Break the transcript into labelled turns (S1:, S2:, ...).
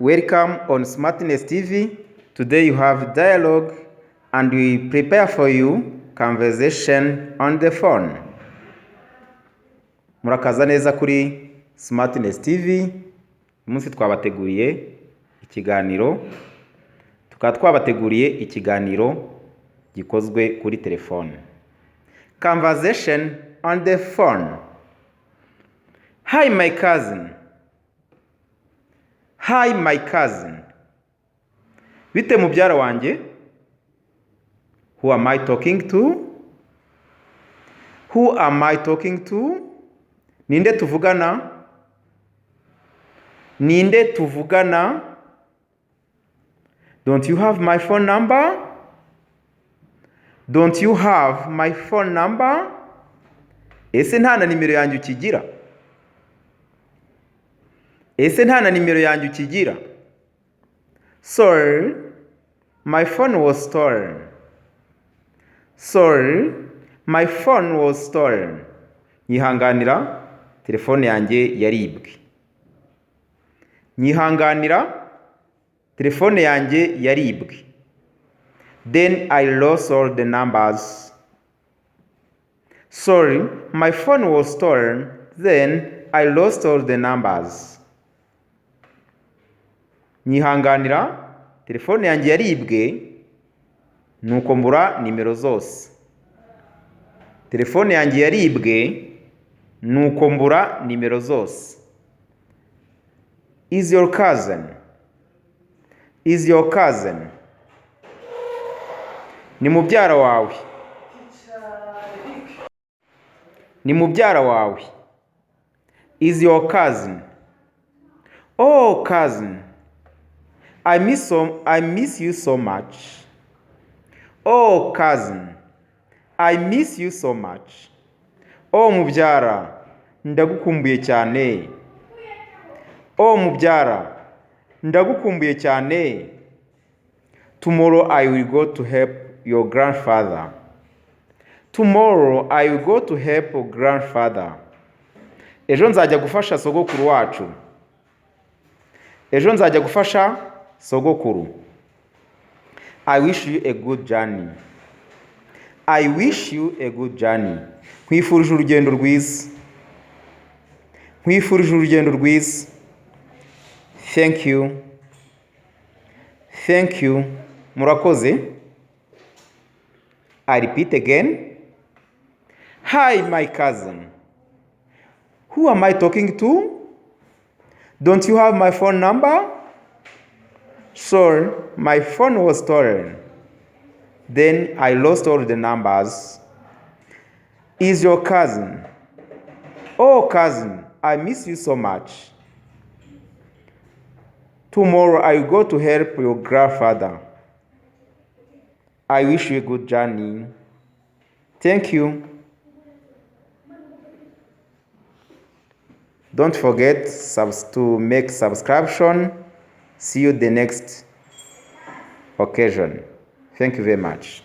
S1: Welcome on Smartness TV. Today you have dialogue and we prepare for you conversation on the phone. Murakaza neza kuri Smartness TV. Umunsi twabateguriye ikiganiro. Tukaba twabateguriye ikiganiro gikozwe kuri telefone. Conversation on the phone. Hi my cousin. Hi my cousin. Bite mubyara wanjye? Who am I talking to? Who am I talking to? Ninde tuvugana? Ninde tuvugana? Don't you have my phone number? Don't you have my phone number? Ese nta na nimero yanjye ukigira? Ese nta na nimero yanjye ukigira? Sorry, my phone was stolen. Sorry, my phone was stolen. Nyihanganira, telefone yanjye yaribwe. Nyihanganira, telefone yanjye yaribwe. Then I lost all the numbers. Sorry, my phone was stolen. Then I lost all the numbers. Nyihanganira, telefone yanjye yaribwe, nuko mbura nimero zose. Telefone yanjye yaribwe, nuko mbura nimero zose. Is your cousin? Is your cousin? Ni mubyara wawe. Ni mubyara wawe. Is your cousin? Oh, cousin. I miss you so much. Oh, cousin. I miss you so much. Oh, mubyara. Ndagukumbuye cyane. Oh, mubyara. Ndagukumbuye cyane. Tomorrow I will go to help your grandfather. Tomorrow I will go to help your grandfather. Ejo nzajya gufasha sogokuru wacu. Ejo nzajya gufasha sogokuru. I wish you a good journey. I wish you a good journey. Nkwifurije urugendo rwiza. Nkwifurije urugendo rwiza. Thank you. Thank you. Murakoze. I repeat again. Hi, my cousin. Who am I talking to? Don't you have my phone number? Sorry, my phone was stolen. Then I lost all the numbers. Is your cousin? Oh, cousin, I miss you so much. Tomorrow I will go to help your grandfather. I wish you a good journey. Thank you. Don't forget to make subscription. See you the next occasion. Thank you very much.